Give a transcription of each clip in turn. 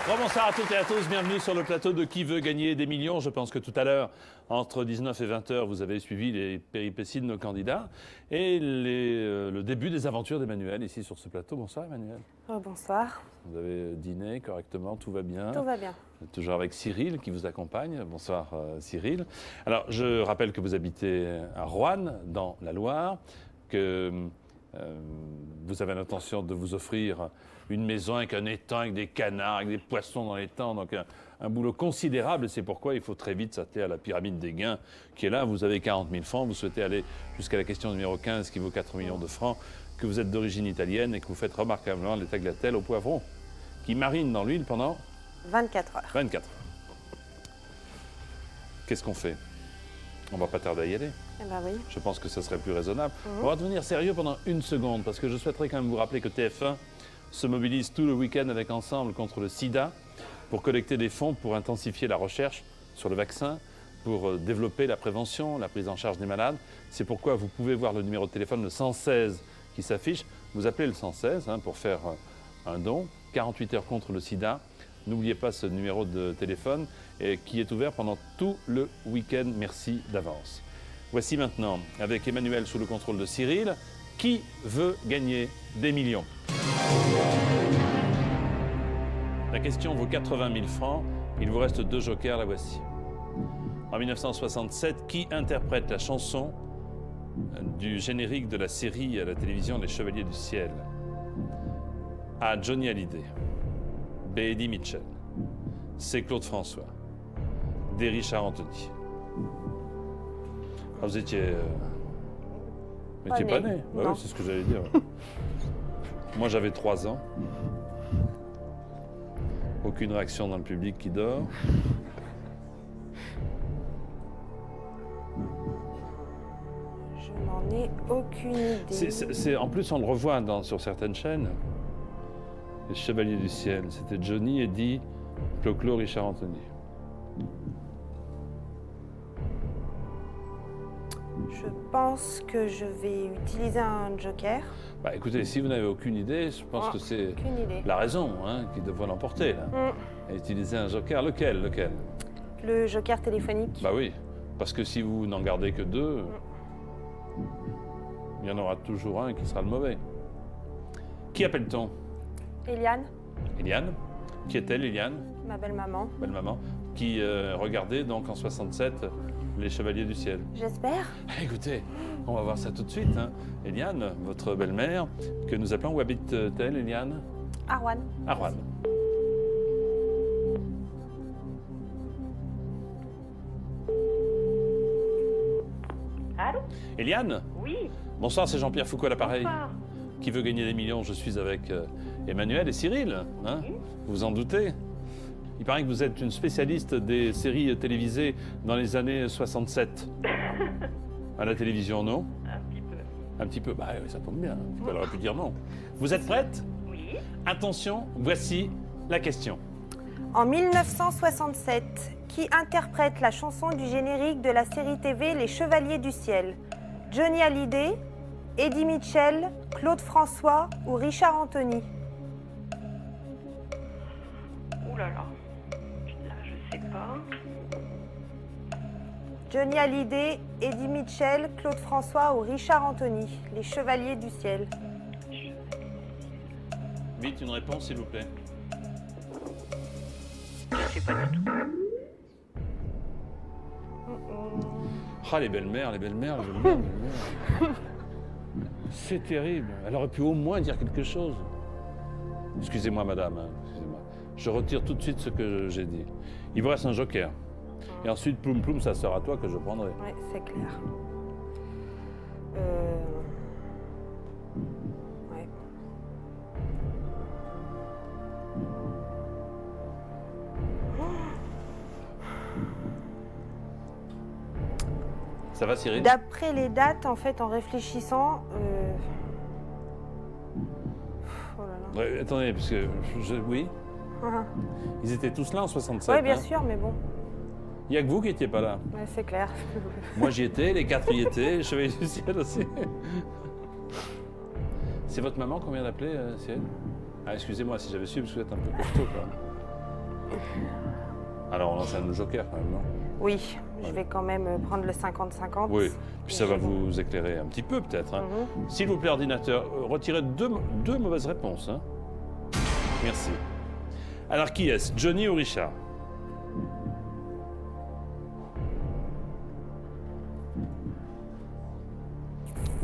Bonsoir à toutes et à tous, bienvenue sur le plateau de Qui veut gagner des millions. Je pense que tout à l'heure, entre 19 et 20 heures, vous avez suivi les péripéties de nos candidats et le début des aventures d'Emmanuel ici sur ce plateau. Bonsoir Emmanuel. Oh, bonsoir. Vous avez dîné correctement, tout va bien? Tout va bien. Toujours avec Cyril qui vous accompagne. Bonsoir Cyril. Alors je rappelle que vous habitez à Roanne, dans la Loire, que vous avez l'intention de vous offrir une maison avec un étang, avec des canards, avec des poissons dans l'étang, donc un boulot considérable. C'est pourquoi il faut très vite s'atteler à la pyramide des gains qui est là. Vous avez 40 000 francs, vous souhaitez aller jusqu'à la question numéro 15 qui vaut 4 millions de francs, que vous êtes d'origine italienne et que vous faites remarquablement les tagliatelles au poivron, qui marinent dans l'huile pendant 24 heures. 24 heures. Qu'est-ce qu'on fait? On va pas tarder à y aller. Eh ben oui. Je pense que ce serait plus raisonnable. On va devenir sérieux pendant une seconde, parce que je souhaiterais quand même vous rappeler que TF1 se mobilise tout le week-end avec Ensemble contre le sida pour collecter des fonds pour intensifier la recherche sur le vaccin, pour développer la prévention, la prise en charge des malades. C'est pourquoi vous pouvez voir le numéro de téléphone, le 116, qui s'affiche. Vous appelez le 116 pour faire un don. 48 heures contre le sida. N'oubliez pas ce numéro de téléphone qui est ouvert pendant tout le week-end. Merci d'avance. Voici maintenant, avec Emmanuel sous le contrôle de Cyril, qui veut gagner des millions? La question vaut 80 000 francs. Il vous reste 2 jokers, la voici. En 1967, qui interprète la chanson du générique de la série à la télévision Les Chevaliers du Ciel? A. Johnny Hallyday. B. Eddie Mitchell. C. Claude François. D. Richard Anthony. Ah, vous étiez... Vous n'étiez pas né? Bah oui, c'est ce que j'allais dire. Moi, j'avais 3 ans. Aucune réaction dans le public qui dort. Je n'en ai aucune idée. En plus, on le revoit sur certaines chaînes. Les Chevaliers du Ciel. C'était Johnny, Eddie, Clo-Clo, Richard Anthony. Je pense que je vais utiliser un joker. Bah écoutez, si vous n'avez aucune idée, je pense que c'est la raison qui devrait l'emporter. Et utiliser un joker, lequel? Le joker téléphonique. Bah oui, parce que si vous n'en gardez que 2, il y en aura toujours un qui sera le mauvais. Qui appelle-t-on? Eliane. Eliane. Qui est-elle, Eliane? Ma belle-maman. Belle-maman. Qui regardait donc en 67 Les Chevaliers du Ciel. J'espère. Écoutez, on va voir ça tout de suite. Eliane, votre belle-mère, que nous appelons, où habite-t-elle, Eliane? À Roanne. À Roanne. Allô? Eliane? Oui. Bonsoir, c'est Jean-Pierre Foucault à l'appareil. Bonsoir. Qui veut gagner des millions? Je suis avec Emmanuel et Cyril. Vous vous en doutez? Il paraît que vous êtes une spécialiste des séries télévisées dans les années 67. À la télévision, non? Un petit peu. Un petit peu. Bah oui, ça tombe bien. Elle aurait pu dire non. Vous êtes prête? Oui. Attention, voici la question. En 1967, qui interprète la chanson du générique de la série TV Les Chevaliers du Ciel? Johnny Hallyday, Eddie Mitchell, Claude François ou Richard Anthony? Ouh là là. Là, je sais pas. Johnny Hallyday, Eddie Mitchell, Claude François ou Richard Anthony? Les Chevaliers du Ciel. Vite, une réponse, s'il vous plaît. Je sais pas du tout. Ah, les belles-mères. C'est terrible. Elle aurait pu au moins dire quelque chose. Excusez-moi, madame. Excusez-moi. Je retire tout de suite ce que j'ai dit. Il vous reste un joker. Et ensuite, ploum ploum, ça sera à toi que je prendrai. Oui, c'est clair. Ouais. Ça va, Cyril? D'après les dates, en fait, en réfléchissant... Oh là là. Ouais, attendez, parce que... Oui. Ils étaient tous là en 67. Oui, bien sûr, mais bon. Il n'y a que vous qui n'étiez pas là. Ouais, c'est clair. Moi, j'y étais, les 4 y étaient, les Chevaliers du Ciel aussi. C'est votre maman qu'on vient d'appeler, Cyril? Ah, excusez-moi si j'avais su, parce que vous êtes un peu costaud, quoi. Alors, on lance un joker quand même, non? Oui, je vais quand même prendre le 50-50. Oui, puis ça va vous éclairer un petit peu peut-être. Hein. S'il vous plaît, ordinateur, retirez deux mauvaises réponses. Hein. Merci. Alors, qui est-ce? Johnny ou Richard?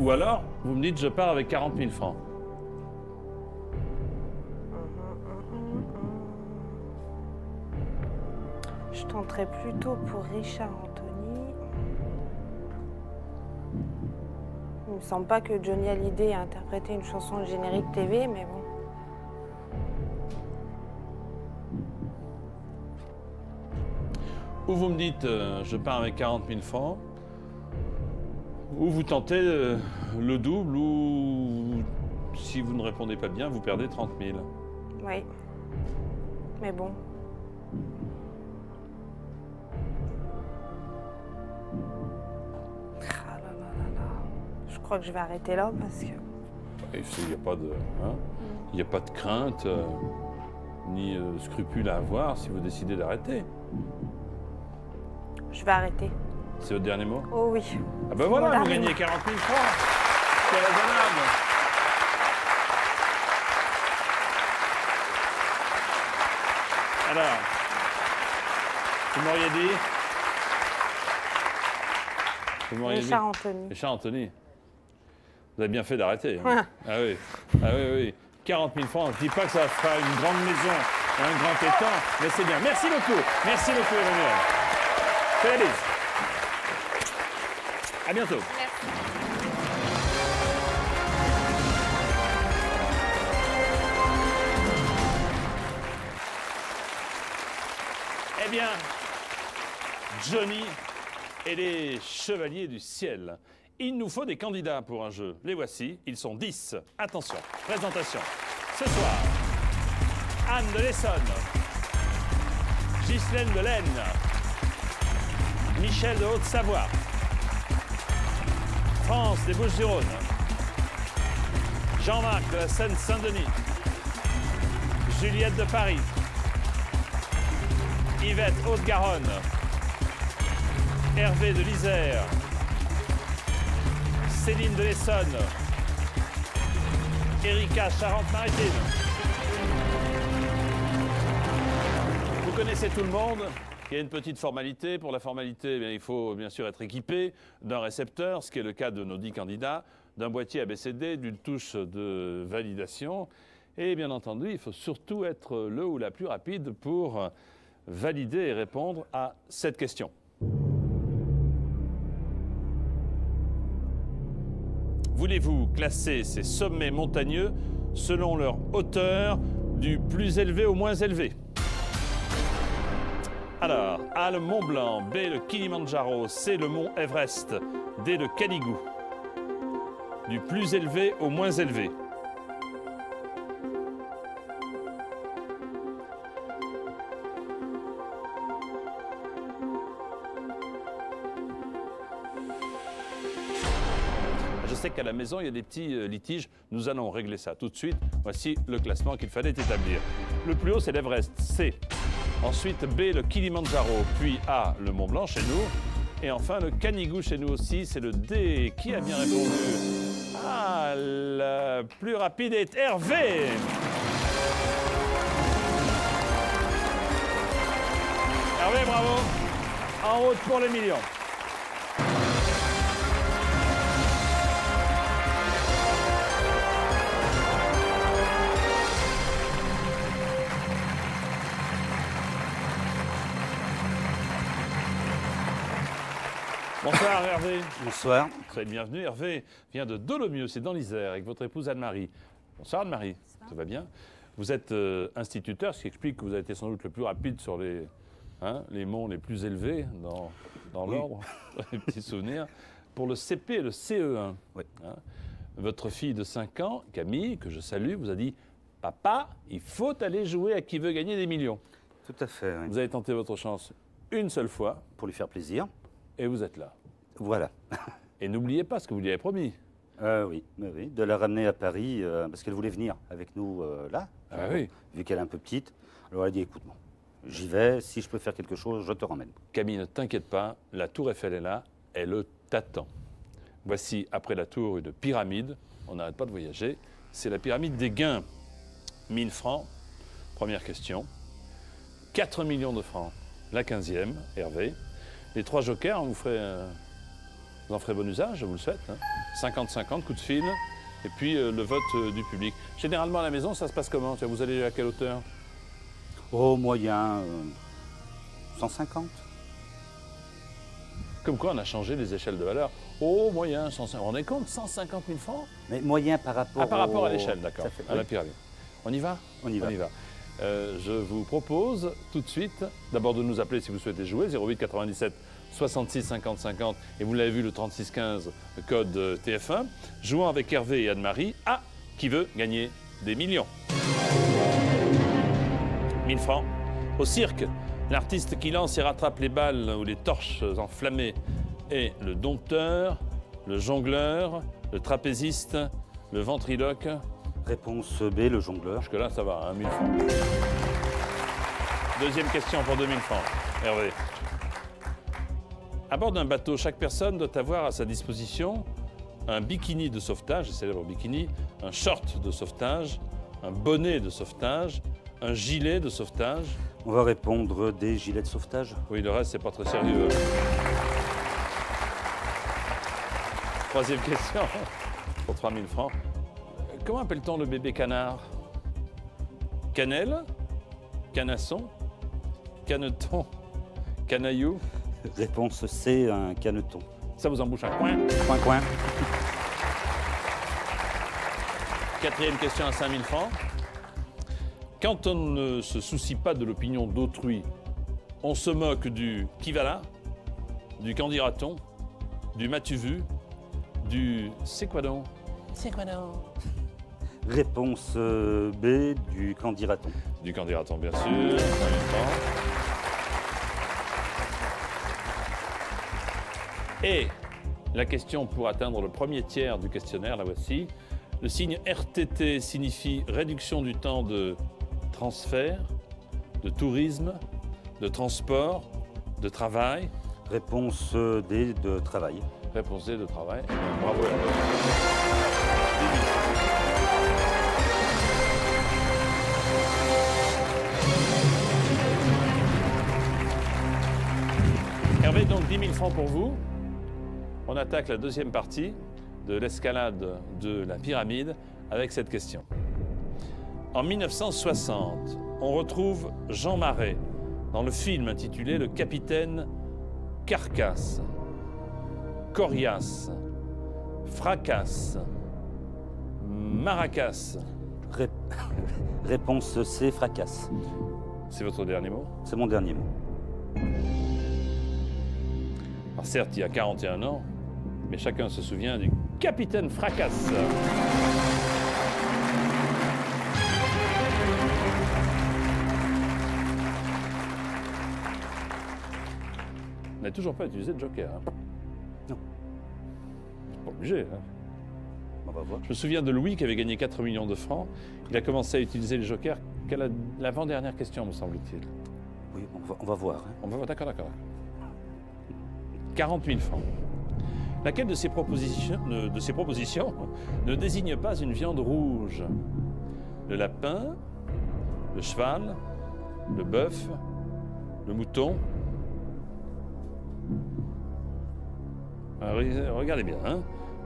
Ou alors, vous me dites, je pars avec 40 000 francs. Je tenterai plutôt pour Richard Anthony. Il me semble pas que Johnny Hallyday ait interprété une chanson de générique TV, mais bon. Ou vous me dites, je pars avec 40 000 francs. Ou vous tentez le double, ou si vous ne répondez pas bien, vous perdez 30 000. Oui. Mais bon. Ah là là là là. Je crois que je vais arrêter là parce que... Il n'y a pas de, hein, il n'y a pas de crainte, ni scrupule à avoir si vous décidez d'arrêter. Je vais arrêter. C'est votre dernier mot? Oh oui. Ah ben voilà, Voilà. vous gagnez 40 000 francs. C'est raisonnable. Alors, vous m'auriez dit? Vous m'auriez dit? Richard Anthony. Richard Anthony. Vous avez bien fait d'arrêter. Hein. Ah oui. Ah oui, oui. 40 000 francs. Je ne dis pas que ça fera une grande maison et un grand étang, mais c'est bien. Merci beaucoup. Merci beaucoup, Emmanuel. Fais la bise. À bientôt. Eh bien, Johnny et les Chevaliers du Ciel. Il nous faut des candidats pour un jeu. Les voici, ils sont 10. Attention, présentation. Ce soir, Anne de l'Essonne, Ghislaine de l'Aisne, Michel de Haute-Savoie, France des Bouches-du-Rhône, Jean-Marc de la Seine-Saint-Denis, Juliette de Paris, Yvette Haute-Garonne, Hervé de l'Isère, Céline de l'Essonne, Erika Charente-Maritime. Vous connaissez tout le monde. Il y a une petite formalité. Pour la formalité, il faut bien sûr être équipé d'un récepteur, ce qui est le cas de nos 10 candidats, d'un boîtier ABCD, d'une touche de validation. Et bien entendu, il faut surtout être le ou la plus rapide pour valider et répondre à cette question. Voulez-vous classer ces sommets montagneux selon leur hauteur, du plus élevé au moins élevé? Alors, A, le Mont Blanc, B, le Kilimandjaro, C, le Mont Everest, D, le Canigou. Du plus élevé au moins élevé. Je sais qu'à la maison, il y a des petits litiges. Nous allons régler ça tout de suite. Voici le classement qu'il fallait établir. Le plus haut, c'est l'Everest, C. Ensuite, B, le Kilimandjaro. Puis A, le Mont Blanc chez nous. Et enfin, le Canigou chez nous aussi, c'est le D. Qui a bien répondu? Ah, le plus rapide est Hervé. Hervé, bravo. En route pour les millions. Bonsoir Hervé. Bonsoir. Très bienvenue. Hervé vient de Dolomieu, c'est dans l'Isère, avec votre épouse Anne-Marie. Bonsoir Anne-Marie. Ça va bien? Vous êtes instituteur, ce qui explique que vous avez été sans doute le plus rapide sur les monts les plus élevés dans l'ordre, les petits souvenirs. Pour le CP et le CE1. Oui. Hein, votre fille de 5 ans, Camille, que je salue, vous a dit « Papa, il faut aller jouer à qui veut gagner des millions ». Tout à fait, oui. Vous avez tenté votre chance une seule fois. Pour lui faire plaisir. Et vous êtes là. Voilà. Et n'oubliez pas ce que vous lui avez promis. Oui, de la ramener à Paris, parce qu'elle voulait venir avec nous là, Ah oui. vu qu'elle est un peu petite. Alors elle a dit, écoute, bon, J'y vais, si je peux faire quelque chose, je te ramène. Camille, ne t'inquiète pas, la tour Eiffel est là, elle t'attend. Voici, après la tour, une pyramide. On n'arrête pas de voyager. C'est la pyramide des gains. 1000 francs, première question. 4 millions de francs, la 15e, Hervé. Les 3 jokers, vous en ferez bon usage, je vous le souhaite. 50-50, coup de fil, et puis le vote du public. Généralement à la maison, ça se passe comment? Vous allez à quelle hauteur? Au moyen, 150. Comme quoi on a changé les échelles de valeur. Au moyen, 150. On est compte, 150 000 francs? Mais moyen par rapport par rapport à l'échelle, d'accord, à la oui. pyramide. On y va? On y va. Je vous propose tout de suite, d'abord de nous appeler si vous souhaitez jouer, 08 97 66 50 50, et vous l'avez vu, le 36 15, le code TF1. Jouons avec Hervé et Anne-Marie. Ah, qui veut gagner des millions? 1000 francs. Au cirque, l'artiste qui lance et rattrape les balles ou les torches enflammées est le dompteur, le jongleur, le trapéziste, le ventriloque. Réponse B, le jongleur. Jusque-là, ça va, hein, 1000 francs. Deuxième question pour 2000 francs. Hervé. À bord d'un bateau, chaque personne doit avoir à sa disposition un bikini de sauvetage, le célèbre bikini, un short de sauvetage, un bonnet de sauvetage, un gilet de sauvetage. On va répondre des gilets de sauvetage. Oui, le reste, c'est pas très sérieux. Troisième question pour 3000 francs. Comment appelle-t-on le bébé canard? Cannelle? Canasson? Caneton? Canaillou? Réponse C, un caneton. Ça vous embouche un coin? Coin, coin. Quatrième question à 5000 francs. Quand on ne se soucie pas de l'opinion d'autrui, on se moque du qui va là, du qu'en dira-t-on, du m'as-tu vu, du c'est quoi donc? C'est quoi donc? Réponse B, du qu'en dira-t-on. Du qu'en dira-t-on, bien sûr. 5000 francs. Et la question pour atteindre le premier tiers du questionnaire, la voici. Le signe RTT signifie réduction du temps de transfert, de tourisme, de transport, de travail. Réponse D, de travail. Réponse D, de travail. Bravo. Hervé, donc 10 000 francs pour vous. On attaque la deuxième partie de l'escalade de la pyramide avec cette question. En 1960, on retrouve Jean Marais dans le film intitulé Le Capitaine Carcasse, Coriace, Fracasse, Maracas. Réponse C, fracasse. C'est votre dernier mot? C'est mon dernier mot. Alors certes, il y a 41 ans, mais chacun se souvient du Capitaine Fracasse. On n'a toujours pas utilisé de joker. Hein. Non. Pas obligé. Hein. On va voir. Je me souviens de Louis qui avait gagné 4 millions de francs. Il a commencé à utiliser les jokers qu'à l'avant-dernière question, me semble-t-il. Oui, on va voir. Hein. On va voir, d'accord. 40 000 francs. Laquelle de ces propositions ne désigne pas une viande rouge? Le lapin, le cheval, le bœuf, le mouton. Alors, regardez bien, hein.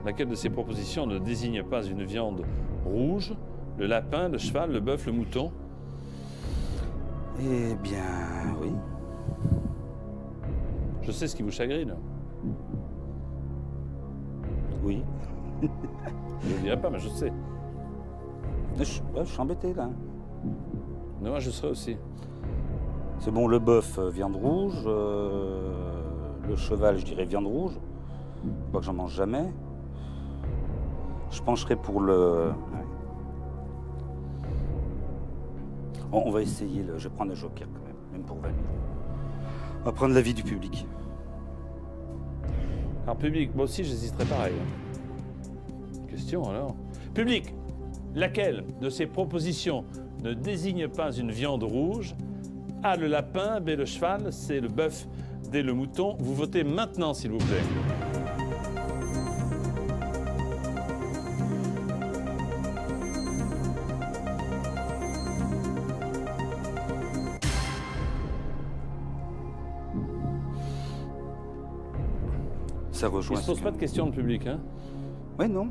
Laquelle de ces propositions ne désigne pas une viande rouge? Le lapin, le cheval, le bœuf, le mouton? Eh bien, oui. Je sais ce qui vous chagrine. Oui. Je ne le dirai pas, mais je sais. Je suis embêté, là. Mais moi, je serai aussi. C'est bon, le bœuf, viande rouge. Le cheval, je dirais viande rouge. Pas que j'en mange jamais. Je pencherai pour le... Ouais. On va essayer, je vais prendre un joker quand même pour 20 000. On va prendre l'avis du public. Alors, public, moi aussi, j'hésiterais pareil. Question, alors. Public, laquelle de ces propositions ne désigne pas une viande rouge? A, le lapin, B, le cheval, C, le bœuf, D, le mouton. Vous votez maintenant, s'il vous plaît. Ça Il rejoint. ne se pose pas de questions de public. Hein. Oui, non.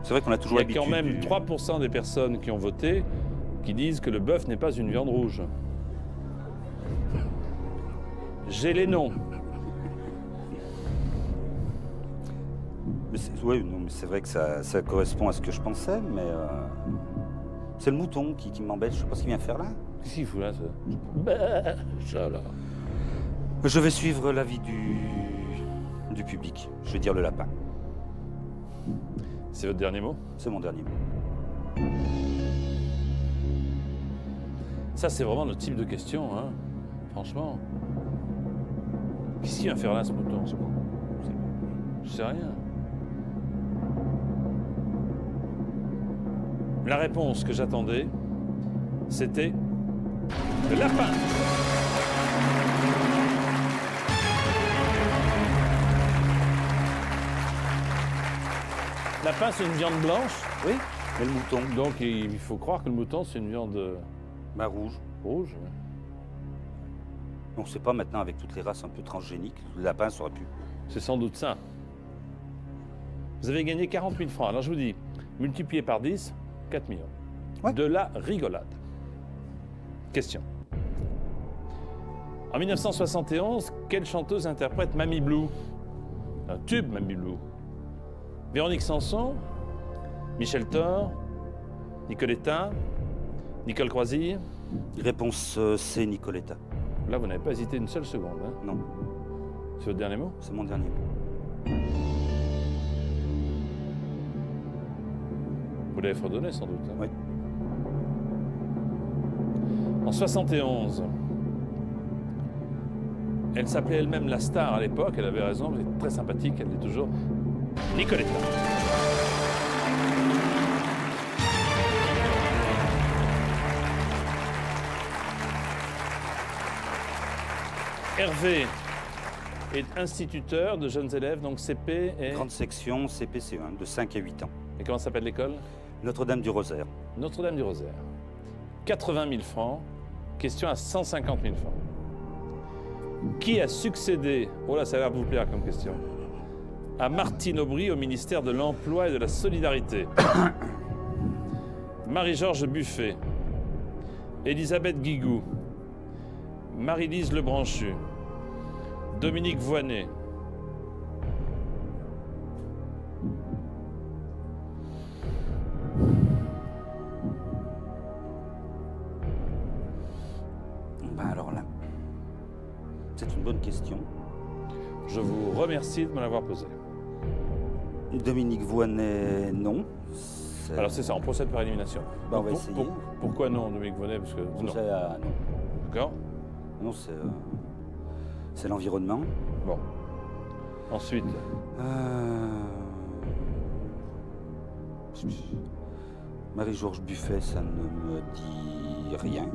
C'est vrai qu'on a Il toujours y a l'habitude. quand même 3% des personnes qui ont voté qui disent que le bœuf n'est pas une viande rouge. J'ai les noms. Oui, non, mais c'est vrai que ça correspond à ce que je pensais, mais c'est le mouton qui m'embête. Je sais pas ce qu'il vient faire là. Qu'est-ce qu'il fout là, ça? Bah, ça, là. Je vais suivre l'avis du public. Je vais dire le lapin. C'est votre dernier mot? C'est mon dernier mot. Ça, c'est vraiment notre type de question, hein. Franchement. Qu'est-ce qu'il vient faire là, ce mouton? Je sais rien. La réponse que j'attendais, c'était le lapin. Lapin, c'est une viande blanche. Oui. Et le mouton? Donc, il faut croire que le mouton, c'est une viande Bah rouge. rouge. Ouais. On ne sait pas maintenant avec toutes les races un peu transgéniques. Le lapin, ça aurait pu. C'est sans doute ça. Vous avez gagné 40 000 francs. Alors, je vous dis, multiplié par 10, 4 millions. Ouais. De la rigolade. Question. En 1971, quelle chanteuse interprète Mamie Blue? Un tube, Mamie Blue. Véronique Sanson, Michel Thor, Nicoletta, Nicole Croisille. Réponse C, Nicoletta. Là, vous n'avez pas hésité une seule seconde. Hein. Non, C'est votre dernier mot? c'est mon dernier mot. Vous l'avez fredonné sans doute. Hein. Oui. En 71, elle s'appelait elle-même la star à l'époque, elle avait raison, elle est très sympathique, elle est toujours Nicoletta. Hervé est instituteur de jeunes élèves, donc CP et... Grande section CPCE1, de 5 à 8 ans. Et comment s'appelle l'école? Notre-Dame du Rosaire. Notre-Dame du Rosaire. 80 000 francs, question à 150 000 francs. Qui a succédé, oh là ça a l'air de vous plaire comme question, à Martine Aubry au ministère de l'Emploi et de la Solidarité? Marie-Georges Buffet, Elisabeth Guigou, Marie-Lise Lebranchu, Dominique Voynet. Ben alors là, c'est une bonne question. Je vous remercie de me l'avoir posée. Dominique Voynet, non. Alors c'est ça, on procède par élimination. Bah, on va essayer. Pourquoi non, Dominique Voynet? Parce que non. Non. D'accord. Non, c'est l'environnement. Bon. Ensuite, Marie-Georges Buffet, ça ne me dit rien.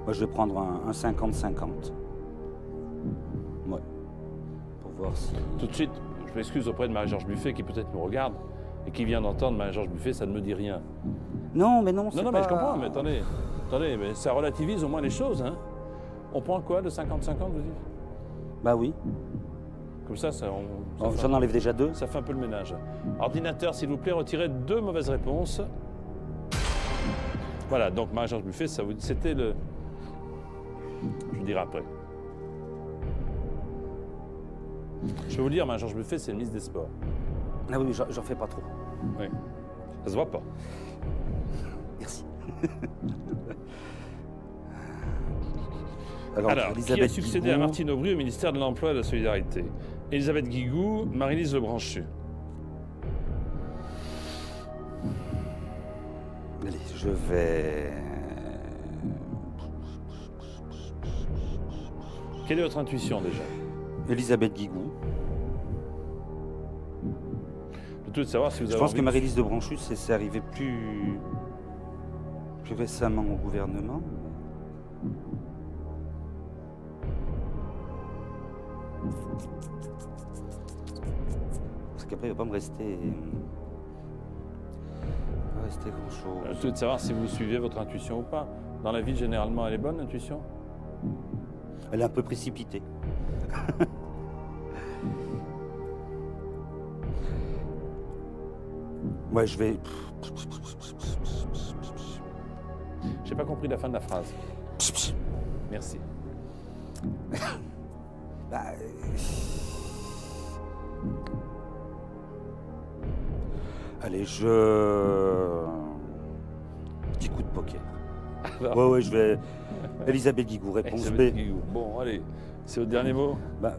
Moi, je vais prendre un 50-50. Ouais. Pour voir si... tout de suite, je m'excuse auprès de Marie-Georges Buffet qui peut-être me regarde et qui vient d'entendre Marie-Georges Buffet, ça ne me dit rien. Non, mais non, c'est Non, non, pas... mais je comprends, mais attendez, mais ça relativise au moins les choses, hein. On prend quoi, de 50-50, vous dites? Bah oui. Comme ça, Oh, j'en enlève déjà 2. ça fait un peu le ménage. Ordinateur, s'il vous plaît, retirez 2 mauvaises réponses. Voilà, donc Marie-Georges Buffet, c'était le... Je vous dirai après. Je vais vous le dire, Marie-Georges Buffet, c'est le ministre des Sports. Ah oui, j'en fais pas trop. Oui. Ça se voit pas. Merci. Alors, qui a Elisabeth succédé Guigou, à Martine Aubry au ministère de l'Emploi et de la Solidarité? Elisabeth Guigou, Marie-Lise Lebranchu. Allez, je vais... Quelle est votre intuition déjà? Elisabeth Guigou. Tout de savoir si vous Je avez pense envie que de- Marie-Lise de Branchus, c'est arrivé plus récemment au gouvernement. Parce qu'après, il ne va pas me rester. Pas rester grand-chose. Tout de savoir si vous suivez votre intuition ou pas. Dans la vie, généralement, elle est bonne, l'intuition? Elle est un peu précipitée. Ouais, je vais. J'ai pas compris la fin de la phrase. Merci. Bah, allez, petit coup de poker. Alors, Ouais, je vais. Elisabeth Guigou, réponse Elisabeth B. Guigou. Bon, allez, c'est votre dernier mot? Bah,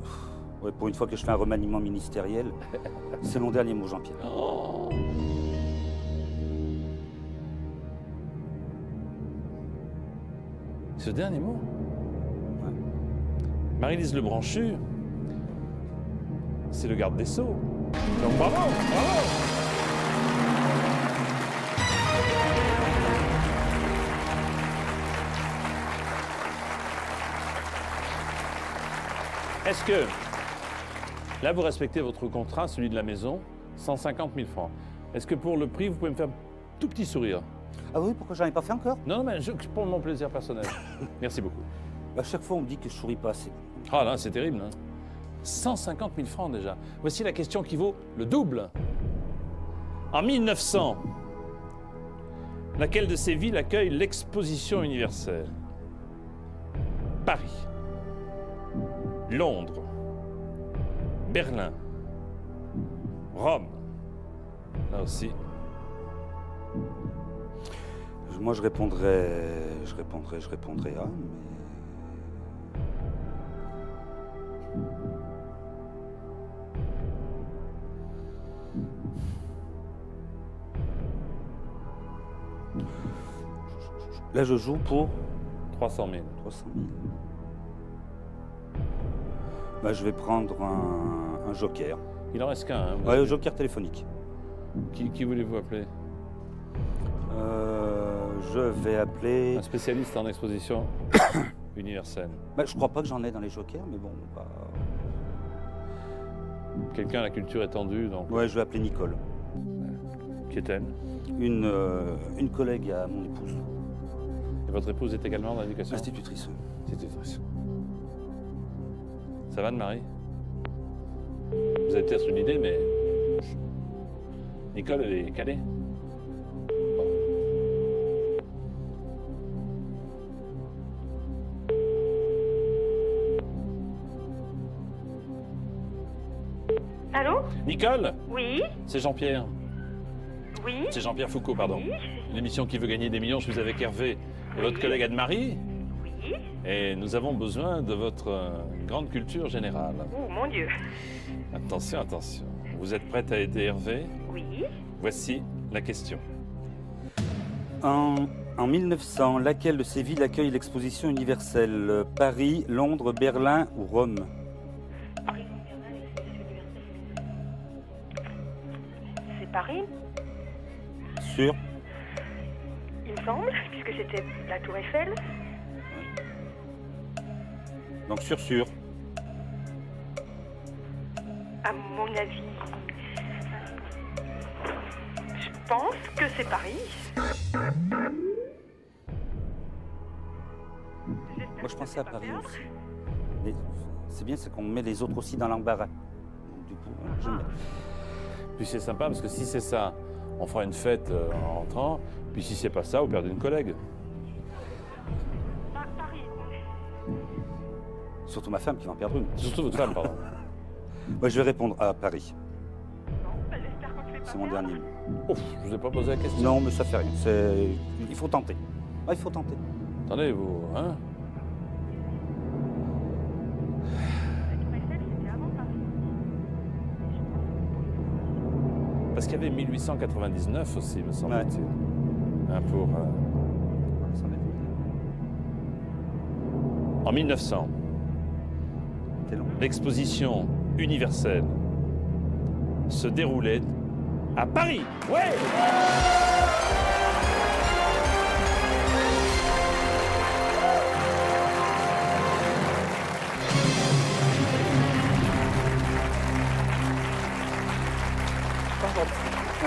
ouais, pour une fois que je fais un remaniement ministériel, c'est mon dernier mot, Jean-Pierre. Oh. Ce dernier mot? Ouais. Marie-Lise Le Branchu, c'est le garde des Sceaux. Donc bravo, bravo! Est-ce que, là vous respectez votre contrat, celui de la maison, 150 000 francs. Est-ce que pour le prix, vous pouvez me faire un tout petit sourire? Ah oui, pourquoi j'en ai pas fait encore? Non, mais pour mon plaisir personnel. Merci beaucoup. À chaque fois, on me dit que je souris pas assez. Ah là, c'est terrible. Hein. 150 000 francs déjà. Voici la question qui vaut le double. En 1900, laquelle de ces villes accueille l'exposition universelle? Paris, Londres, Berlin, Rome. Là aussi. Moi, je répondrais A, mais... Là, je joue pour 300 000. 300 000. Bah, je vais prendre un joker. Il en reste qu'un. Hein. Ouais, un joker téléphonique. Qui voulez-vous appeler? Je vais appeler... Un spécialiste en exposition universelle. Bah, je crois pas que j'en ai dans les jokers, mais bon... Bah... Quelqu'un à la culture étendue, donc. Ouais, je vais appeler Nicole. Qui est-elle? Une collègue à mon épouse. Et votre épouse est également dans l'éducation? Institutrice. Institutrice. Ça va, Anne-Marie? Vous avez peut-être une idée, mais... Nicole, elle est calée? Bon. Allô? Nicole? Oui? C'est Jean-Pierre. Oui? C'est Jean-Pierre Foucault, pardon. Oui? L'émission qui veut gagner des millions, je suis avec Hervé et votre collègue Anne-Marie. Oui? Et nous avons besoin de votre grande culture générale. Oh mon Dieu! Attention, attention. Vous êtes prête à aider Hervé? Oui? Voici la question. En 1900, laquelle de ces villes accueille l'exposition universelle? Paris, Londres, Berlin ou Rome? Paris, Berlin, l'exposition universelle. C'est Paris, Sûr? il me semble, puisque c'était la Tour Eiffel. Donc sûr. À mon avis, je pense que c'est Paris. Moi, je pensais à Paris aussi. Mais c'est bien, c'est qu'on met les autres aussi dans l'embarras. Du coup, j'aime bien. Puis c'est sympa parce que si c'est ça, on fera une fête en rentrant. Puis si c'est pas ça, vous perdez une collègue. Paris. Surtout ma femme qui va en perdre une. Surtout votre femme, pardon. Moi, je vais répondre à Paris. Bon, bah, j'espère qu'on ne fait pas C'est mon perdre. dernier mot. Ouf, je vous ai pas posé la question. Non, mais ça fait rien. Il faut tenter. Ah, il faut tenter. Attendez, vous, hein? La Tour Eiffel, c'était avant Paris. Parce qu'il y avait 1899 aussi, me semble-t-il. Hein, pour... Ça en est fait. En 1900, C'est long. l'exposition universelle se déroulait À Paris. Ouais.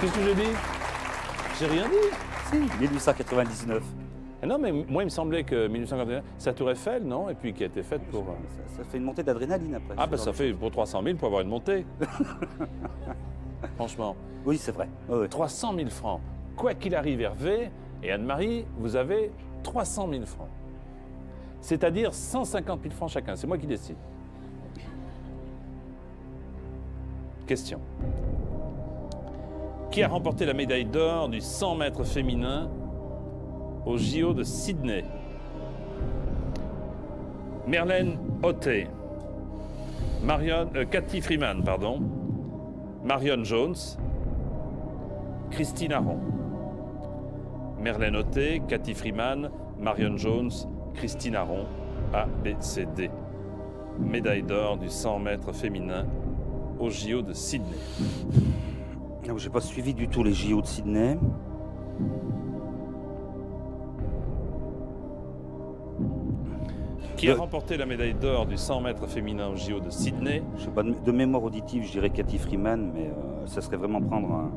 Qu'est-ce que j'ai dit? J'ai rien dit. Si, 1899. Ah non, mais moi, il me semblait que 1851, c'est la Tour Eiffel, non? Et puis qui a été faite pour... Ça fait une montée d'adrénaline après. Ah, ben ça fait pour 300 000 pour avoir une montée. Franchement. Oui, c'est vrai. Ouais. 300 000 francs. Quoi qu'il arrive, Hervé et Anne-Marie, vous avez 300 000 francs. C'est-à-dire 150 000 francs chacun. C'est moi qui décide. Question. Qui a remporté la médaille d'or du 100 mètres féminin au JO de Sydney? Merlène Ottey, Cathy Freeman, pardon, Marion Jones, Christine Aron. Merlène Ottey, Cathy Freeman, Marion Jones, Christine Aron, A, B, C, D. Médaille d'or du 100 mètres féminin au JO de Sydney. Je n'ai pas suivi du tout les JO de Sydney. Qui a remporté la médaille d'or du 100 mètres féminin au JO de Sydney? Je sais pas, de mémoire auditive, je dirais Cathy Freeman, mais ça serait vraiment prendre un...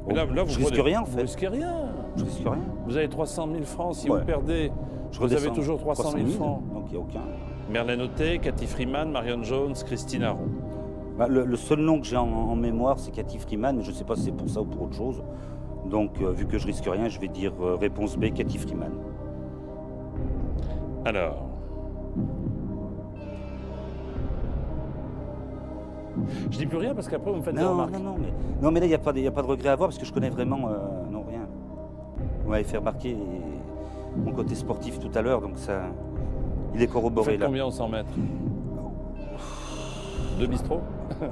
Mais là, je risque rien en fait. Vous risquez rien. Je risque rien. Vous avez 300 000 francs. Si Ouais. vous perdez, vous avez toujours 300 000 francs. Donc il n'y a aucun... Merlène Ottey, Cathy Freeman, Marion Jones, Christine Aron. Bah, le seul nom que j'ai en mémoire, c'est Cathy Freeman, mais je ne sais pas si c'est pour ça ou pour autre chose. Donc, vu que je risque rien, je vais dire réponse B, Cathy Freeman. Alors. Je dis plus rien parce qu'après vous me faites des remarques. Non, mais là, il n'y a pas de regret à avoir parce que je connais vraiment non, rien. Vous m'avez fait remarquer mon côté sportif tout à l'heure, donc ça, il est Vous corroboré faites là. combien au 100 mètres? 2 bistrots?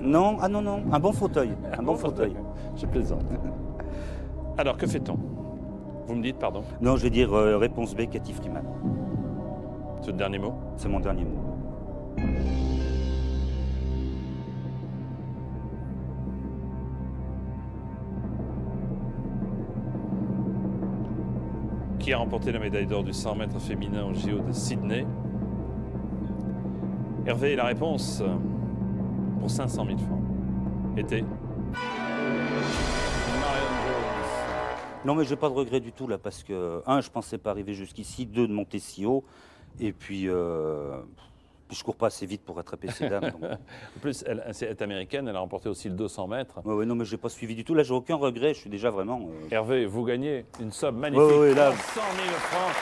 Non, un bon fauteuil. Un bon fauteuil. Je plaisante. Alors, que fait-on? Vous me dites, pardon? Non, je vais dire réponse B, Cathy Freeman. C'est le dernier mot? C'est mon dernier mot. Qui a remporté la médaille d'or du 100 mètres féminin au JO de Sydney? Hervé, la réponse pour 500 000 francs était Marion Jones. Non, mais j'ai pas de regret du tout là, parce que, un, je pensais pas arriver jusqu'ici, deux, de monter si haut, et puis je cours pas assez vite pour rattraper ces dames. Donc... En plus, elle est américaine, elle a remporté aussi le 200 mètres. Ouais, non, mais j'ai pas suivi du tout. Là, j'ai aucun regret, je suis déjà vraiment... Hervé, vous gagnez une somme magnifique, ouais, là... 100 000 francs.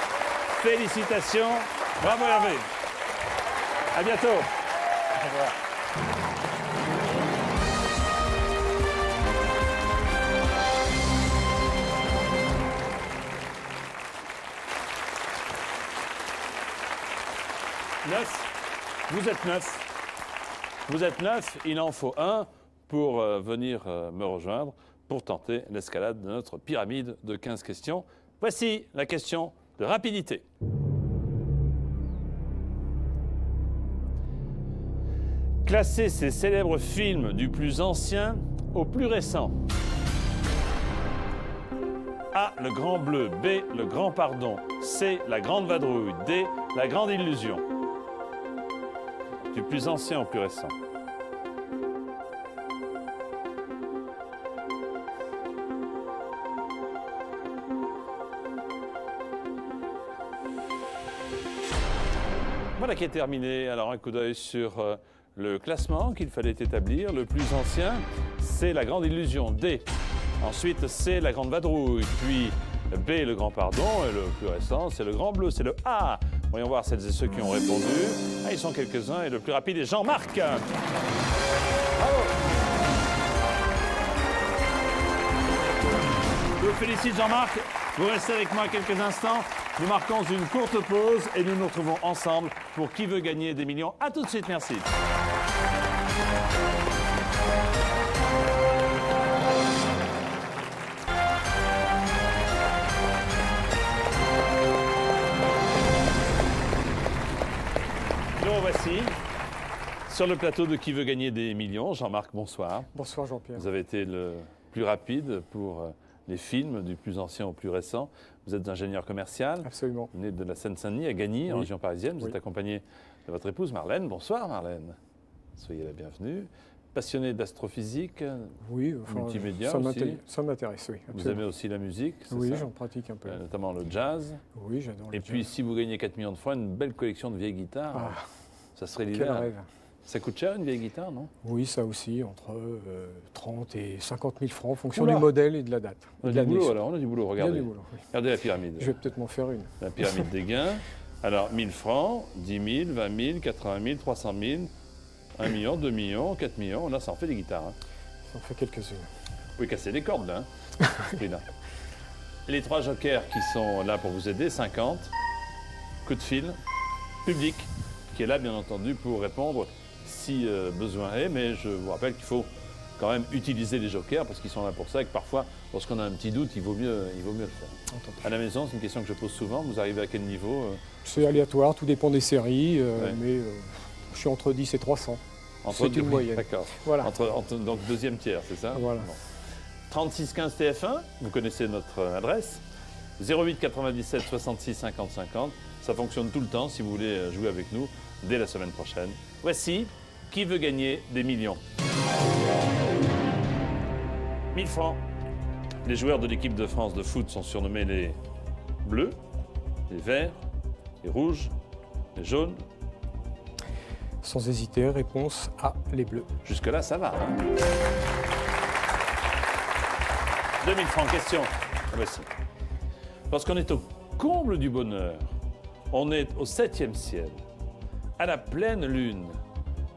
Félicitations. Bravo Hervé. À bientôt. Au revoir. Vous êtes 9. Vous êtes 9, il en faut un pour venir me rejoindre pour tenter l'escalade de notre pyramide de 15 questions. Voici la question de rapidité. Classez ces célèbres films du plus ancien au plus récent. A. Le Grand Bleu. B. Le Grand Pardon. C. La Grande Vadrouille. D. La Grande Illusion. Du plus ancien au plus récent. Voilà qui est terminé. Alors un coup d'œil sur le classement qu'il fallait établir. Le plus ancien, c'est La Grande Illusion, D. Ensuite, c'est La Grande Vadrouille. Puis B, Le Grand Pardon. Et le plus récent, c'est Le Grand Bleu, c'est le A. Voyons voir celles et ceux qui ont répondu. Ah, ils sont quelques-uns et le plus rapide est Jean-Marc. Bravo. Je vous félicite Jean-Marc. Vous restez avec moi quelques instants. Nous marquons une courte pause et nous nous retrouvons ensemble pour Qui veut gagner des millions. A tout de suite, merci. Nous voici sur le plateau de Qui veut gagner des millions. Jean-Marc, bonsoir. Bonsoir Jean-Pierre. Vous avez été le plus rapide pour les films, du plus ancien au plus récent. Vous êtes ingénieur commercial. Absolument. Vous venez de la Seine-Saint-Denis, à Gagny, en Oui. région parisienne. Vous Oui. êtes accompagné de votre épouse Marlène. Bonsoir Marlène. Soyez la bienvenue. Passionné d'astrophysique, Oui, enfin, multimédia ça aussi. ça m'intéresse, oui. Vous absolument. aimez aussi la musique, c'est Oui, ça j'en pratique un peu. Notamment le jazz. Oui, j'adore le Et puis, jazz. si vous gagnez 4 millions de francs, une belle collection de vieilles guitares, Ah, ça serait quel l'idéal. rêve. Ça coûte cher une vieille guitare, non? Oui, ça aussi, entre 30 et 50 000 francs, en fonction Oula. du modèle et de la date. On a Et de du l'année, boulot surtout. alors, on a du boulot, Il y a regardez. du boulot, oui. Regardez la pyramide. Je vais peut-être m'en faire une. La pyramide des gains. Alors, 1000 francs, 10 000, 20 000, 80 000, 300 000, 1 million, 2 millions, 4 millions. Là, ça en fait des guitares. Hein. Ça en fait quelques-unes. Vous pouvez casser les cordes, là. Hein, ce prix-là. Les 3 jokers qui sont là pour vous aider, 50. Coup de fil. Public, qui est là, bien entendu, pour répondre si besoin est. Mais je vous rappelle qu'il faut quand même utiliser les jokers parce qu'ils sont là pour ça et que parfois, lorsqu'on a un petit doute, il vaut mieux le faire. Entendu. À la maison, c'est une question que je pose souvent. Vous arrivez à quel niveau C'est aléatoire, tout dépend des séries, Ouais. mais je suis entre 10 et 300. entre C'est une deux- moyenne. D'accord. Voilà. Donc deuxième tiers, c'est ça? Voilà. Bon. 3615 TF1, vous connaissez notre adresse. 08 97 66 50 50. Ça fonctionne tout le temps si vous voulez jouer avec nous dès la semaine prochaine. Voici qui veut gagner des millions. 1000 francs. Les joueurs de l'équipe de France de foot sont surnommés les bleus, les verts, les rouges, les jaunes. Sans hésiter, réponse A, les bleus. Jusque-là, ça va. Hein. 2000 francs, question. Voici. Lorsqu'on est au comble du bonheur, on est au 7e ciel, à la pleine lune,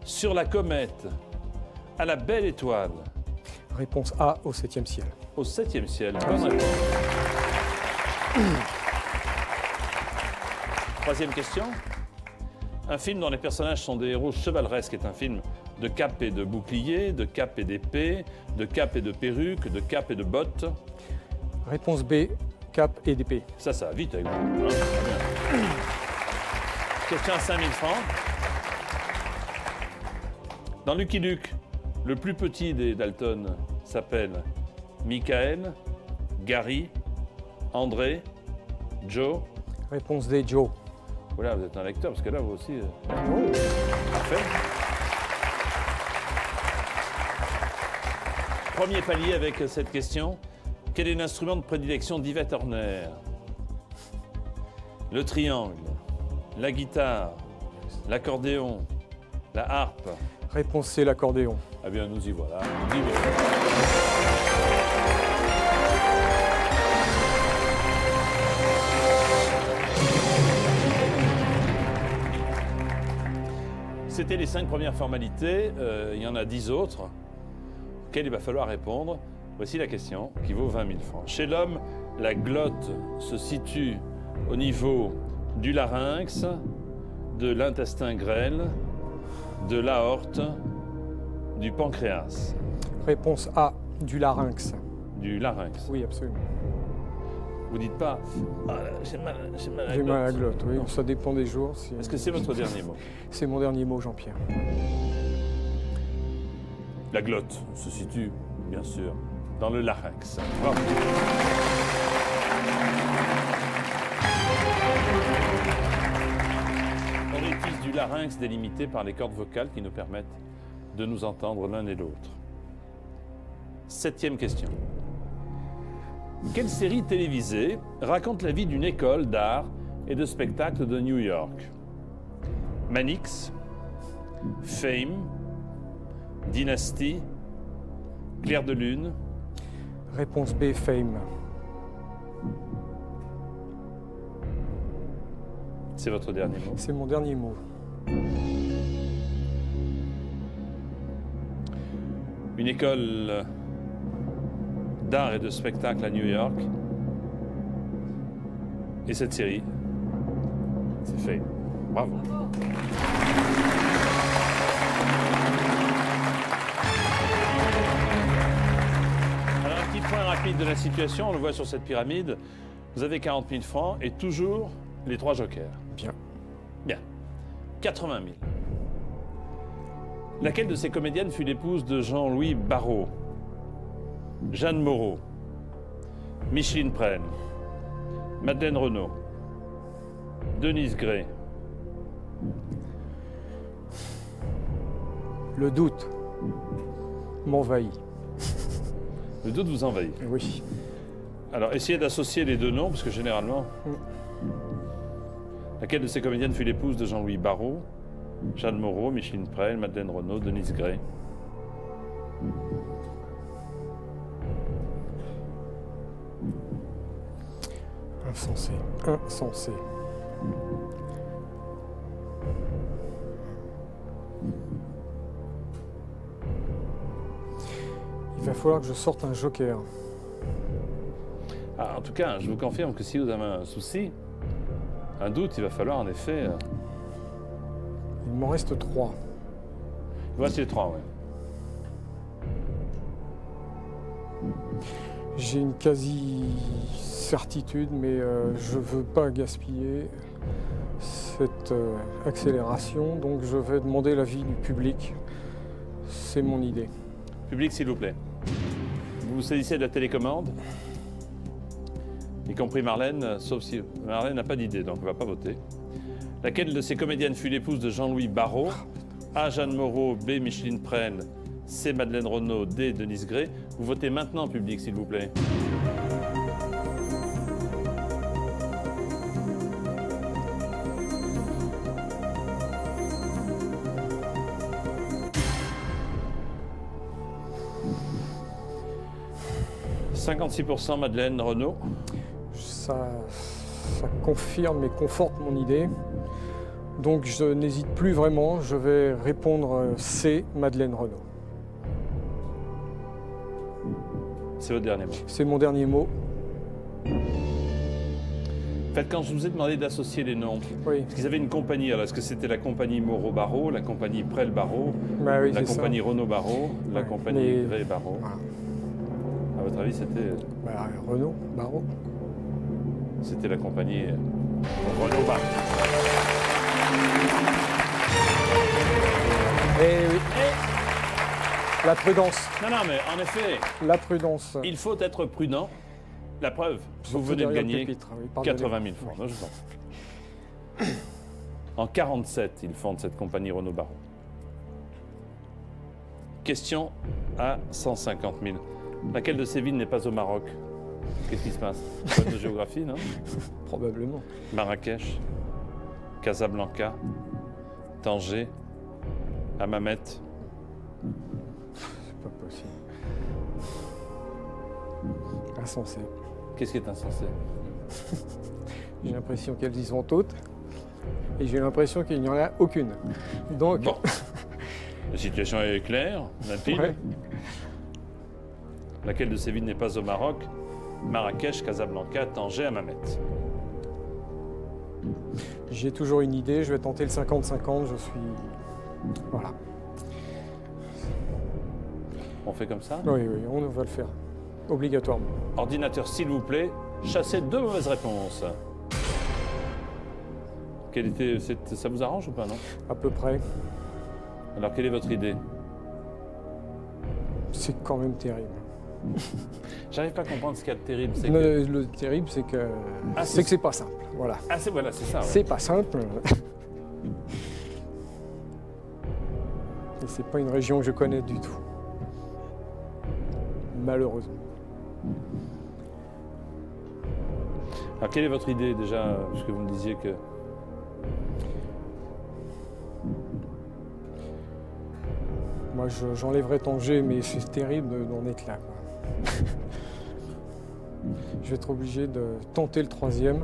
sur la comète, à la belle étoile, Réponse A, au 7e ciel. au 7e ciel. Bonne réponse. Troisième question. Un film dont les personnages sont des héros chevaleresques est un film de cap et de bouclier, de cap et d'épée, de cap et de perruque, de cap et de bottes. Réponse B, cap et d'épée. Ça va vite avec vous. Hein. Très bien. Question à 5000 francs. Dans Lucky Luke, le plus petit des Dalton s'appelle Michael, Gary, André, Joe. Réponse D, Joe. Voilà, vous êtes un lecteur, parce que là, vous aussi... Parfait. Premier palier avec cette question. Quel est l'instrument de prédilection d'Yvette Horner? Le triangle, la guitare, l'accordéon, la harpe. Réponse C, l'accordéon. Ah bien, nous y voilà. 10 000. C'était les 5 premières formalités. Il y en a 10 autres auxquelles il va falloir répondre. Voici la question qui vaut 20 000 francs. Chez l'homme, la glotte se situe au niveau du larynx, de l'intestin grêle, de l'aorte, du pancréas. Réponse A, du larynx. Du larynx. Oui, absolument. Vous dites pas ah, là, j'ai mal à la J'ai mal à la glotte. glotte, oui. Ça dépend des jours. Si... Est-ce que c'est votre dernier mot? C'est mon dernier mot, Jean-Pierre. La glotte se situe, bien sûr, dans le larynx. Bravo. Orifice du larynx délimité par les cordes vocales qui nous permettent de nous entendre l'un et l'autre. 7e question. Quelle série télévisée raconte la vie d'une école d'art et de spectacle de New York? Manix, Fame, Dynasty, Clair de Lune. Réponse B, Fame. C'est votre dernier mot. C'est mon dernier mot. Une école d'art et de spectacle à New York. Et cette série, c'est fait. Bravo. Alors, un petit point rapide de la situation, on le voit sur cette pyramide. Vous avez 40 000 francs et toujours les 3 jokers. Bien. Bien. 80 000. Laquelle de ces comédiennes fut l'épouse de Jean-Louis Barrault? Jeanne Moreau, Micheline Prel, Madeleine Renaud, Denise Gray. Le doute m'envahit. Le doute vous envahit. Oui. Alors, essayez d'associer les deux noms, parce que généralement... Laquelle de ces comédiennes fut l'épouse de Jean-Louis Barrault? Jeanne Moreau, Micheline Prel, Madeleine Renaud, Denise Gray. Insensé. Insensé. Il va falloir que je sorte un joker. Ah, en tout cas, je vous confirme que si vous avez un souci, un doute, il va falloir en effet... Il m'en reste 3. Voici les 3, oui. J'ai une quasi-certitude, mais je ne veux pas gaspiller cette accélération, donc je vais demander l'avis du public. C'est mon idée. Public, s'il vous plaît. Vous vous saisissez de la télécommande, y compris Marlène, sauf si Marlène n'a pas d'idée, donc on ne va pas voter. Laquelle de ces comédiennes fut l'épouse de Jean-Louis Barrault? A. Jeanne Moreau, B. Micheline Prel, C. Madeleine Renaud, D. Denise Gray. Vous votez maintenant, public, s'il vous plaît. « 56% Madeleine Renaud. Ça confirme et conforte mon idée. Donc je n'hésite plus vraiment, je vais répondre C, Madeleine Renaud. C'est votre dernier mot. C'est mon dernier mot. En fait, quand je vous ai demandé d'associer les noms, Oui. parce qu'ils avaient une compagnie, alors est-ce que c'était la compagnie Moreau-Barrault, la compagnie Prel-Barrault, Bah oui, la c'est compagnie Renaud-Barrault, la Ouais, compagnie mais- Gray-Barrault? Voilà. À votre avis, Bah, Renaud, Barrault. c'était la compagnie Renaud-Barrault. Eh oui. La prudence. Non, non, mais en effet, La prudence. il faut être prudent. La preuve, vous Surtout venez de derrière le gagner pupitre, oui, pardonnez. 80 000 francs. Non, je vous en prie. En 47, ils fondent cette compagnie Renaud-Barrault. Question à 150 000. Laquelle de ces villes n'est pas au Maroc? Qu'est-ce qui se passe? Pas de géographie, non? Probablement. Marrakech, Casablanca, Tanger, Hammamet. C'est pas possible. Insensé. Qu'est-ce qui est insensé? J'ai l'impression qu'elles y sont toutes. Et j'ai l'impression qu'il n'y en a aucune. Donc, Bon, la situation est claire, limpide. ouais. Laquelle de ces villes n'est pas au Maroc? Marrakech, Casablanca, Tanger, Hammamet. J'ai toujours une idée, je vais tenter le 50-50, je suis... Voilà. On fait comme ça? Oui, oui, on va le faire. Obligatoirement. Ordinateur, s'il vous plaît, chassez 2 mauvaises réponses. Ça vous arrange ou pas, non? À peu près. Alors, quelle est votre idée? C'est quand même terrible. J'arrive pas à comprendre ce qu'il y a de terrible. C'est Le terrible, c'est que Ah, c'est que c'est pas simple. Voilà. Ah, voilà, c'est ça. Ouais. C'est pas simple. Et c'est pas une région que je connais du tout. Malheureusement. Alors, quelle est votre idée, déjà, puisque vous me disiez que... Moi, j'enlèverais Tanger, mais c'est terrible d'en être là, quoi. Je vais être obligé de tenter le 3e.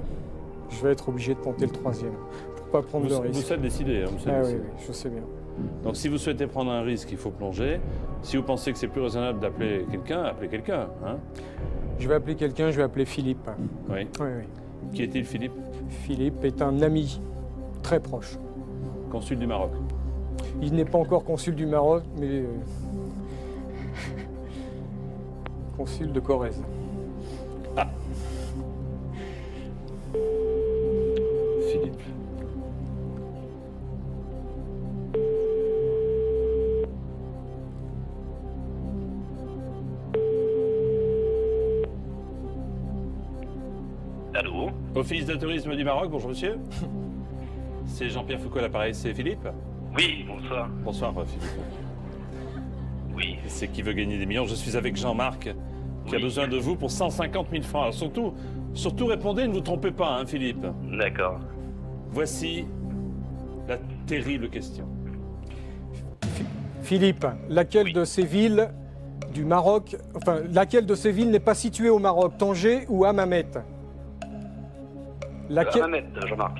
Je vais être obligé de tenter le 3e pour pas prendre Vous, le vous risque. faites décider. Hein, vous faites Ah oui, décider. oui, je sais bien. Donc, si vous souhaitez prendre un risque, il faut plonger. Si vous pensez que c'est plus raisonnable d'appeler quelqu'un, appelez quelqu'un. Hein? Je vais appeler quelqu'un, je vais appeler Philippe. Oui. Oui, oui. Qui est-il, Philippe? Philippe est un ami très proche. Consul du Maroc. Il n'est pas encore consul du Maroc, mais consul de Corrèze. Philippe. Allô? Office de tourisme du Maroc, bonjour monsieur. C'est Jean-Pierre Foucault à l'appareil, c'est Philippe? Oui, bonsoir. Bonsoir Philippe. Oui. C'est qui veut gagner des millions. Je suis avec Jean-Marc qui a Oui. besoin de vous pour 150 000 francs. Alors surtout répondez, ne vous trompez pas, hein, Philippe. D'accord. Voici la terrible question. Philippe, laquelle Oui. de ces villes du Maroc, enfin, laquelle de ces villes n'est pas située au Maroc, Tanger ou Hammamet? Laquelle... Hammamet, Jean-Marc.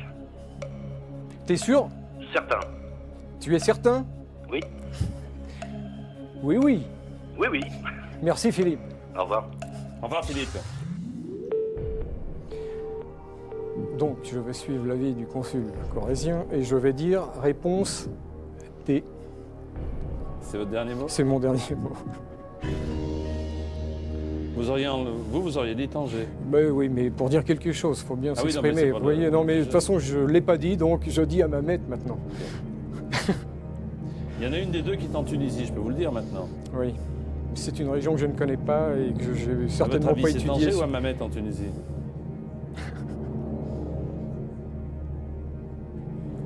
T'es sûr? Certain. Tu es certain? Oui. Oui, oui. Oui, oui. Merci Philippe. Au revoir. Au revoir Philippe. Donc, je vais suivre l'avis du consul corrézien et je vais dire réponse D. C'est votre dernier mot? C'est mon dernier mot. Vous auriez dit Tanger. Ben oui, mais pour dire quelque chose, il faut bien Ah oui, non, mais s'exprimer. c'est pas Vous voyez, non, mais de je- toute façon, je ne l'ai pas dit, donc je dis à Hammamet maintenant. Il y en a une des deux qui est en Tunisie, je peux vous le dire maintenant. Oui. C'est une région que je ne connais pas et que je n'ai À certainement votre pas avis, c'est étudiée. Tanger ou Hammamet en Tunisie?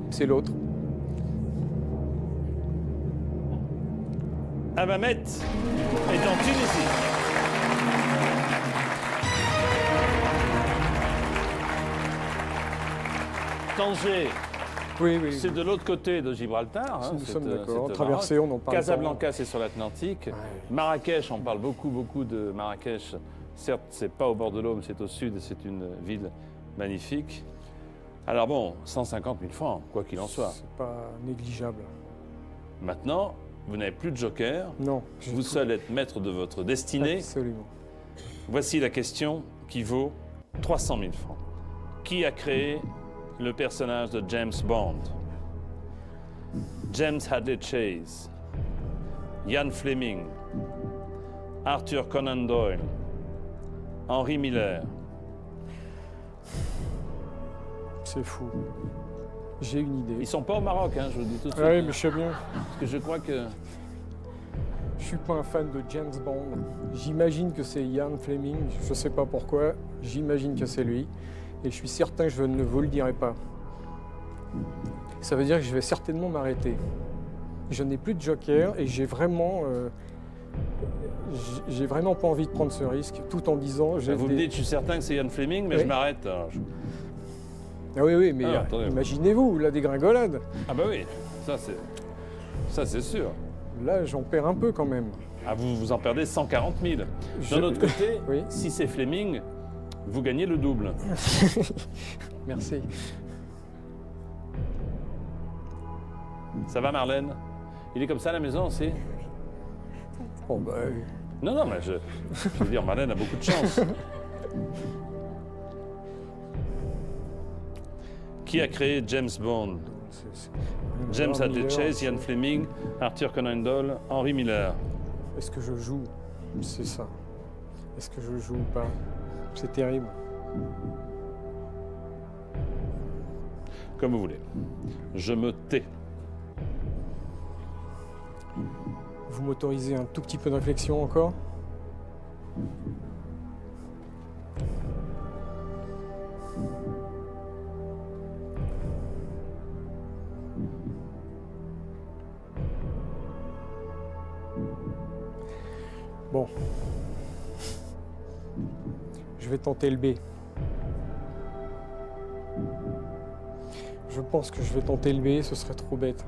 C'est l'autre. Hammamet est en Tunisie. Tanger, Oui, oui. c'est de l'autre côté de Gibraltar. hein, Nous sommes d'accord. c'est au Traversée, Maroc. on en parle. Casablanca, c'est sur l'Atlantique. Ouais. Marrakech, on parle beaucoup de Marrakech. Certes, c'est pas au bord de l'eau, mais c'est au sud, et c'est une ville magnifique. Alors bon, 150 000 francs, quoi qu'il en soit. C'est pas négligeable. Maintenant, vous n'avez plus de joker. Non. Vous seul êtes maître de votre destinée. Absolument. Voici la question qui vaut 300 000 francs. Qui a créé le personnage de James Bond? James Hadley Chase, Ian Fleming, Arthur Conan Doyle, Henry Miller. C'est fou. J'ai une idée. Ils sont pas au Maroc, hein, je vous le dis tout de suite. Ah oui, mais je sais bien. Parce que je crois que... Je suis pas un fan de James Bond. J'imagine que c'est Ian Fleming. Je sais pas pourquoi. J'imagine que c'est lui. Et je suis certain que je ne vous le dirai pas. Ça veut dire que je vais certainement m'arrêter. Je n'ai plus de joker et j'ai vraiment pas envie de prendre ce risque, tout en disant... j'ai Vous me des- dites, je suis certain que c'est Ian Fleming, mais Oui. je m'arrête. Alors, Ah oui, oui, mais Ah, attendez. imaginez-vous, la dégringolade. Ah bah oui, ça c'est sûr. Là, j'en perds un peu quand même. Ah, vous en perdez 140 000. Je- D'un autre côté, Oui. si c'est Fleming, vous gagnez le double. Merci. Ça va Marlène? Il est comme ça à la maison aussi? Bon, bah, Non, mais je veux dire, Marlène a beaucoup de chance. Qui a créé James Bond? c'est- James Henry Hadley Miller, Chase, Ian Fleming, Arthur Conan Doyle, Henry Miller. Est-ce que je joue? C'est ça. Est-ce que je joue ou pas? C'est terrible. Comme vous voulez. Je me tais. Vous m'autorisez un tout petit peu de réflexion encore? Bon. Je vais tenter le B. Je pense que je vais tenter le B, ce serait trop bête.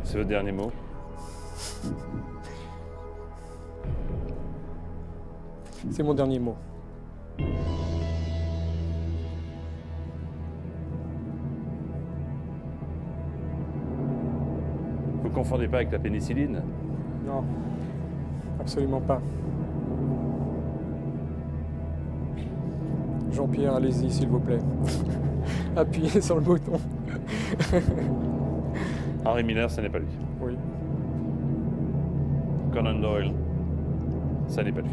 C'est votre dernier mot. C'est mon dernier mot. Vous ne confondez pas avec la pénicilline? Non, absolument pas. Jean-Pierre, allez-y, s'il vous plaît. Appuyez sur le bouton. Henry Miller, ce n'est pas lui. Oui. Conan Doyle, ça n'est pas lui.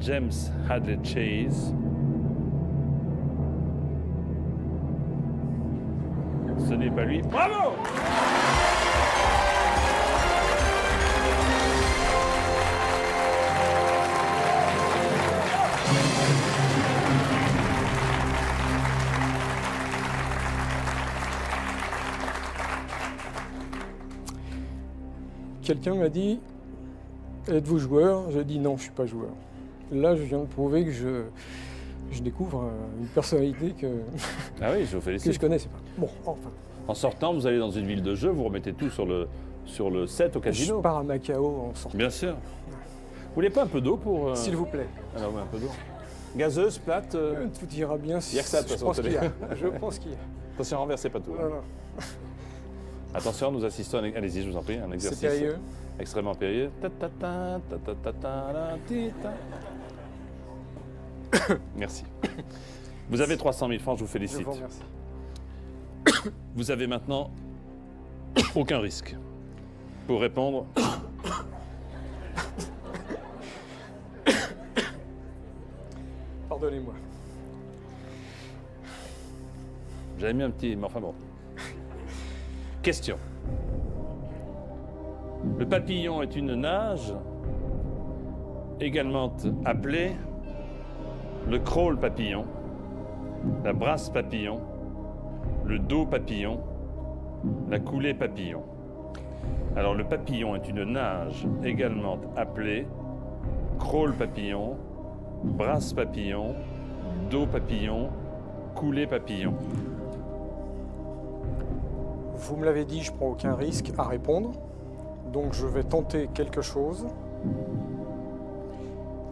James Hadley Chase, ce n'est pas lui. Bravo! quelqu'un m'a dit « Êtes-vous joueur ?» J'ai dit « Non, je ne suis pas joueur. » Là, je viens de prouver que je découvre une personnalité Ah oui, je vous que félicite. je connaissais pas. Bon, enfin. En sortant, vous allez dans une ville de jeu, vous remettez tout sur le set au Je casino. pars à Macao en sortant. Bien sûr. Vous voulez pas un peu d'eau pour... S'il vous plaît. Alors, oui, un peu d'eau. Gazeuse, plate Tout ira bien. Il y a que ça, de toute Je façon, pense télé. qu'il y a. Je pense qu'il y a. Attention, renversez pas tout. hein. Voilà. Attention, nous assistons à allez-y, je vous en prie, un C'est exercice périlleux. extrêmement périlleux. Ta, ta, ta, ta, ta, ta, ta, la, ti, ta. Merci. Vous avez 300 000 francs, je vous Je félicite. vous remercie. Vous avez maintenant aucun risque pour répondre. Pardonnez-moi. J'avais mis un petit... Mais enfin bon. Question. Le papillon est une nage, également appelée le crawl papillon, la brasse papillon, le dos papillon, la coulée papillon. Alors le papillon est une nage, également appelée crawl papillon, brasse papillon, dos papillon, coulée papillon. Vous me l'avez dit, je prends aucun risque à répondre. Donc je vais tenter quelque chose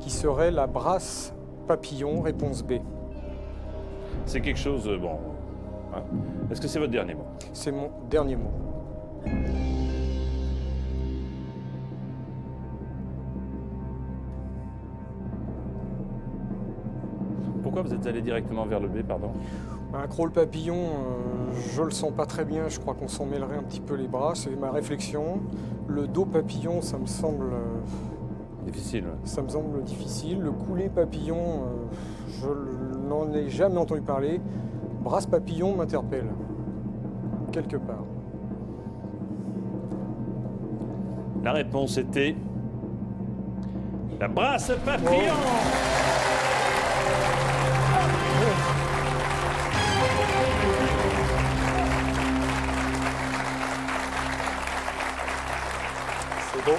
qui serait la brasse papillon, réponse B. C'est quelque chose, bon... hein. Est-ce que c'est votre dernier mot? C'est mon dernier mot. Pourquoi vous êtes allé directement vers le B, pardon? Un crawl papillon, je le sens pas très bien, je crois qu'on s'en mêlerait un petit peu les bras, c'est ma réflexion. Le dos papillon, ça me semble Difficile. difficile. Le coulé papillon, je n'en ai jamais entendu parler. Brasse papillon m'interpelle, quelque part. La réponse était... la brasse papillon. C'est beau.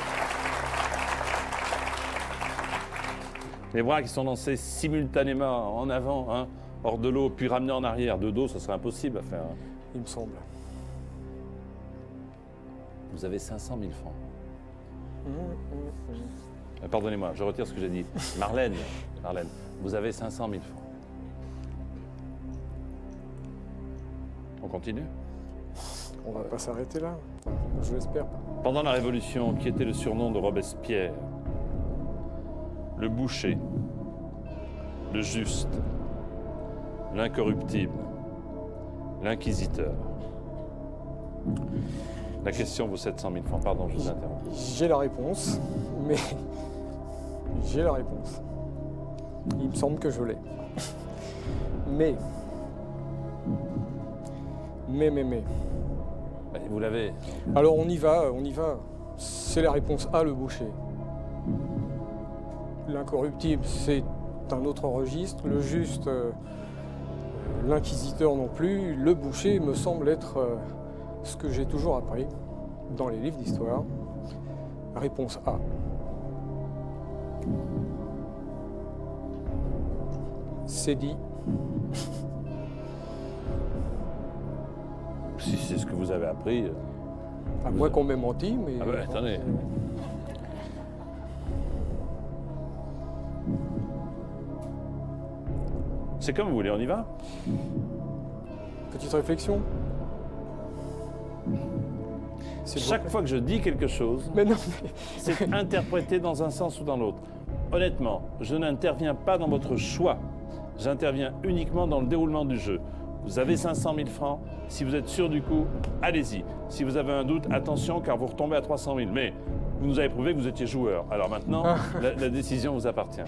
Les bras qui sont lancés simultanément en avant, hein, hors de l'eau, puis ramenés en arrière. De dos, ça serait impossible à faire. hein. Il me semble. Vous avez 500 000 francs. Mmh. Pardonnez-moi, je retire ce que j'ai dit. Marlène, vous avez 500 000 francs. On continue? On va pas s'arrêter là. Je l'espère pas. Pendant la Révolution, qui était le surnom de Robespierre? Le boucher, le juste, l'incorruptible, l'inquisiteur. La question vaut 700 000 francs. Pardon, je vous interromps. J'ai la réponse, mais j'ai la réponse. Il me semble que je l'ai. Mais. Vous l'avez. Alors on y va. C'est la réponse A, le boucher. L'incorruptible, c'est un autre registre. Le juste, l'inquisiteur non plus. Le boucher me semble être ce que j'ai toujours appris dans les livres d'histoire. Réponse A. C'est dit. Si c'est ce que vous avez appris. À moins qu'on m'ait menti, mais... Ah bah, attendez. C'est comme vous voulez, on y va? Petite réflexion. S'il vous Chaque plaît. fois que je dis quelque chose, Mais non, c'est interprété dans un sens ou dans l'autre. Honnêtement, je n'interviens pas dans votre choix. J'interviens uniquement dans le déroulement du jeu. Vous avez 500 000 francs. Si vous êtes sûr du coup, allez-y. Si vous avez un doute, attention, car vous retombez à 300 000. Mais vous nous avez prouvé que vous étiez joueur. Alors maintenant, la décision vous appartient.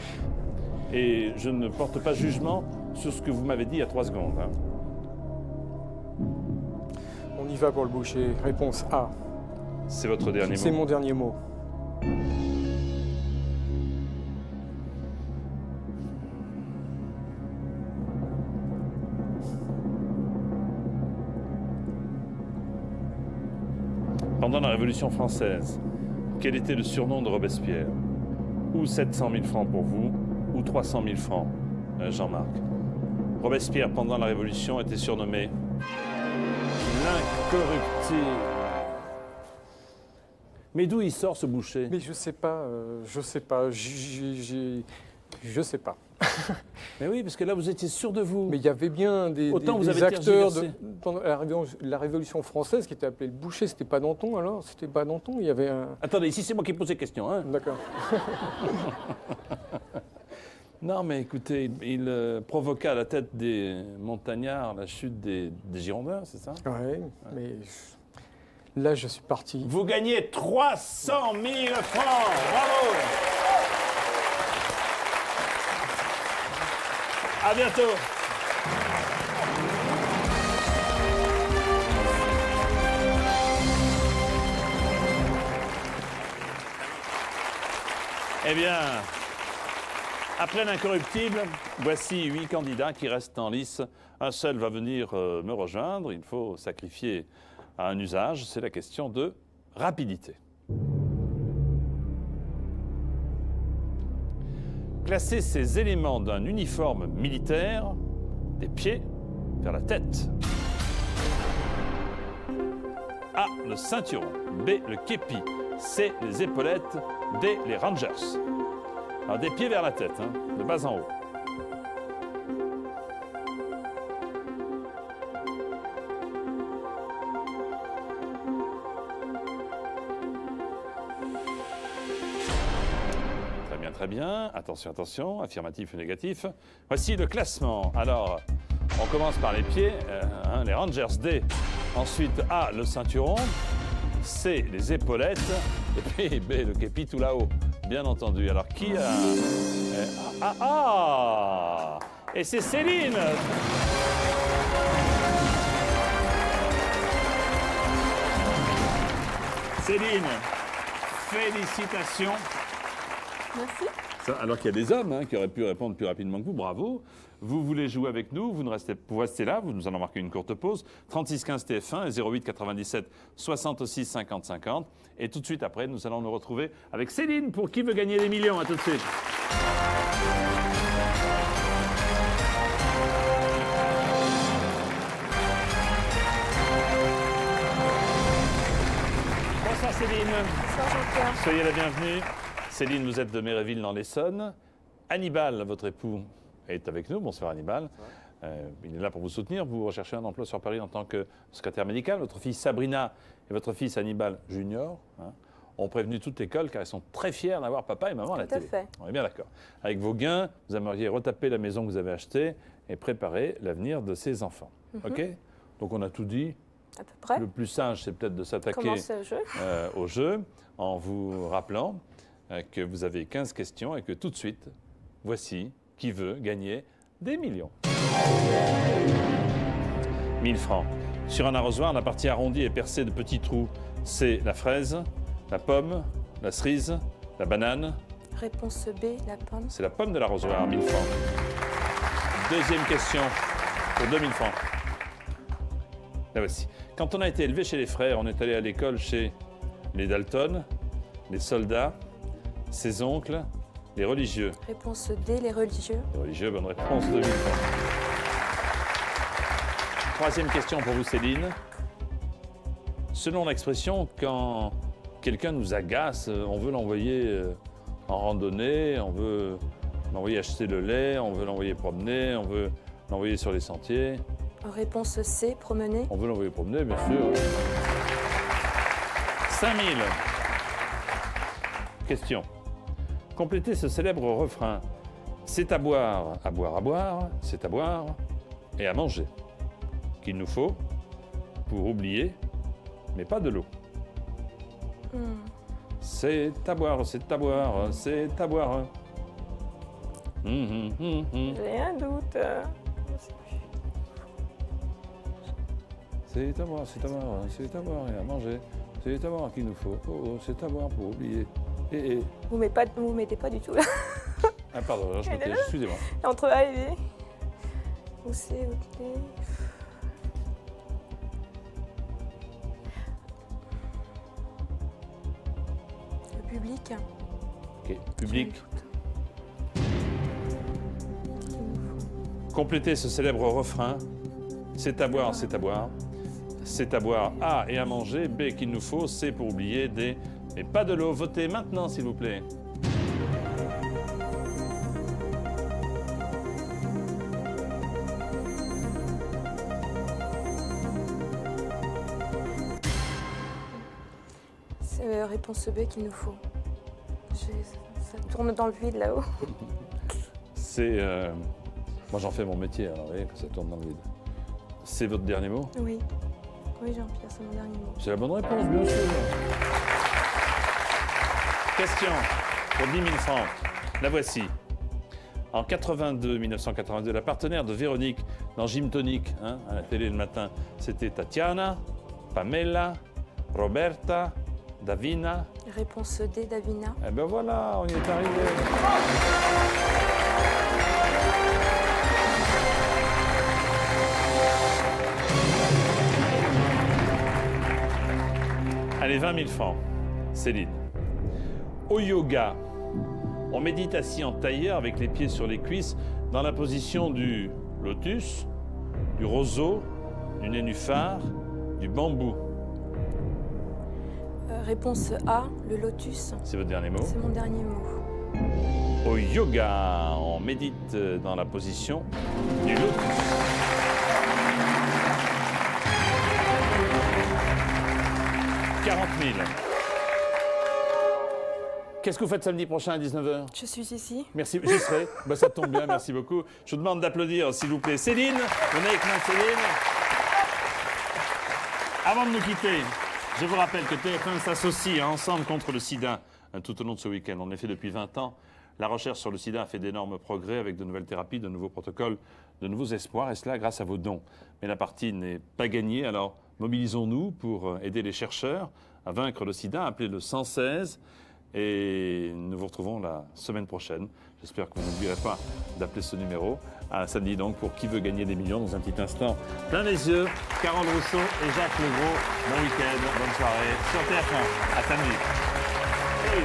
Et je ne porte pas jugement sur ce que vous m'avez dit il y a 3 secondes. hein. on y va pour le boucher. Réponse A. C'est votre dernier C'est mot. mon dernier mot. Pendant la Révolution française, Quel était le surnom de Robespierre? Ou 700 000 francs pour vous, ou 300 000 francs, Jean-Marc. Robespierre, pendant la Révolution, était surnommé l'incorruptible. Mais d'où il sort ce boucher? Mais je sais pas, je sais pas, je sais pas. Mais oui, parce que là, vous étiez sûr de vous. Mais il y avait bien des acteurs pendant la Révolution française qui étaient appelés le boucher. C'était pas Danton alors? C'était pas Danton? Il y avait un... Attendez, ici c'est moi qui pose les questions. Hein. D'accord. Non, mais écoutez, il provoqua à la tête des montagnards la chute des Girondins, c'est ça? Oui, mais là je suis parti. Vous gagnez 300 000 francs. Bravo. À bientôt. Eh bien, après l'incorruptible, voici 8 candidats qui restent en lice. Un seul va venir me rejoindre. Il faut sacrifier à un usage. C'est la question de rapidité. Classer ces éléments d'un uniforme militaire des pieds vers la tête. A. Le ceinturon. B. Le képi. C. Les épaulettes. D. Les Rangers. Alors des pieds vers la tête, hein, de bas en haut. Très bien. Attention, attention. Affirmatif ou négatif. Voici le classement. Alors, on commence par les pieds. Les Rangers. D. Ensuite, A. Le ceinturon. C. Les épaulettes. Et puis B. Le képi tout là-haut. Bien entendu. Alors, qui a... Ah! Et c'est Céline! Céline, félicitations. Merci. Alors qu'il y a des hommes qui auraient pu répondre plus rapidement que vous, bravo. Vous voulez jouer avec nous, vous restez là, nous allons marquer une courte pause. 36 15 TF1 et 08 97 66 50 50. Et tout de suite après, nous allons nous retrouver avec Céline pour Qui veut gagner des millions. À tout de suite. Bonsoir Céline. Bonsoir Jean-Pierre. Soyez la bienvenue. Céline, vous êtes de Méréville dans l'Essonne. Hannibal, votre époux, est avec nous. Bonsoir Hannibal. Il est là pour vous soutenir. Vous recherchez un emploi sur Paris en tant que secrétaire médical. Votre fille Sabrina et votre fils Hannibal Junior ont prévenu toute l'école car ils sont très fiers d'avoir papa et maman à la télé. Tout à fait. On est bien d'accord. Avec vos gains, vous aimeriez retaper la maison que vous avez achetée et préparer l'avenir de ses enfants. OK? Donc on a tout dit. À peu près. Le plus sage, c'est peut-être de s'attaquer au jeu en vous rappelant que vous avez 15 questions et que tout de suite, voici qui veut gagner des millions. 1000 francs. Sur un arrosoir, la partie arrondie est percée de petits trous. C'est la fraise, la pomme, la cerise, la banane. Réponse B, la pomme. C'est la pomme de l'arrosoir, 1000 francs. Deuxième question pour 2000 francs. La voici. Quand on a été élevé chez les frères, on est allé à l'école chez les Dalton, les soldats, ses oncles, les religieux. Réponse D, les religieux. Les religieux, bonne réponse, 2000 francs. Troisième question pour vous, Céline. Selon l'expression, quand quelqu'un nous agace, on veut l'envoyer en randonnée, on veut l'envoyer acheter le lait, on veut l'envoyer promener, on veut l'envoyer sur les sentiers. Réponse C, promener. On veut l'envoyer promener, bien sûr. 5000. Question. Complétez ce célèbre refrain. C'est à boire, à boire, à boire, c'est à boire et à manger qu'il nous faut pour oublier, mais pas de l'eau. C'est à boire, c'est à boire, c'est à boire. J'ai un doute. C'est à boire, c'est à boire, c'est à boire et à manger. C'est à boire qu'il nous faut. Oh, c'est à boire pour oublier. Vous ne mettez pas du tout là. Ah pardon, je me tais, excusez-moi. Entre A et B. Ou C ou D. Public. Ok, public. Complétez ce célèbre refrain. C'est à boire, c'est à boire. C'est à boire, A, et à manger. B, qu'il nous faut. C, pour oublier. D, mais pas de l'eau. Votez maintenant, s'il vous plaît. C'est réponse B qu'il nous faut. Ça tourne dans le vide là-haut. C'est... Moi, j'en fais mon métier, alors vous voyez que ça tourne dans le vide. C'est votre dernier mot? Oui. Oui, Jean-Pierre, c'est mon dernier mot. C'est la bonne réponse, bien sûr. Question pour 10 000 francs. La voici. En 1982, la partenaire de Véronique dans Gym Tonic, hein, à la télé le matin, c'était Tatiana, Pamela, Roberta, Davina. Réponse D, Davina. Eh ben voilà, on y est arrivé. Allez, 20 000 francs. Céline. Au yoga, on médite assis en tailleur avec les pieds sur les cuisses dans la position du lotus, du roseau, du nénuphar, du bambou. Réponse A, le lotus. C'est votre dernier mot? C'est mon dernier mot. Au yoga, on médite dans la position du lotus. « 40 000. Qu'est-ce que vous faites samedi prochain à 19 h? Je suis ici. Merci, j'y serai. Ben, ça tombe bien, merci beaucoup. Je vous demande d'applaudir, s'il vous plaît, Céline. Venez avec moi, Céline. Avant de nous quitter, je vous rappelle que TF1 s'associe à Ensemble contre le sida tout au long de ce week-end. En effet, depuis 20 ans, la recherche sur le sida a fait d'énormes progrès avec de nouvelles thérapies, de nouveaux protocoles, de nouveaux espoirs, et cela grâce à vos dons. Mais la partie n'est pas gagnée, alors mobilisons-nous pour aider les chercheurs à vaincre le sida. Appelez le 116 et nous vous retrouvons la semaine prochaine. J'espère que vous n'oublierez pas d'appeler ce numéro. À samedi donc pour Qui veut gagner des millions dans un petit instant. Plein les yeux, Carole Rousseau et Jacques Legros. Bon week-end, bonne soirée sur TF1. À samedi. Hey.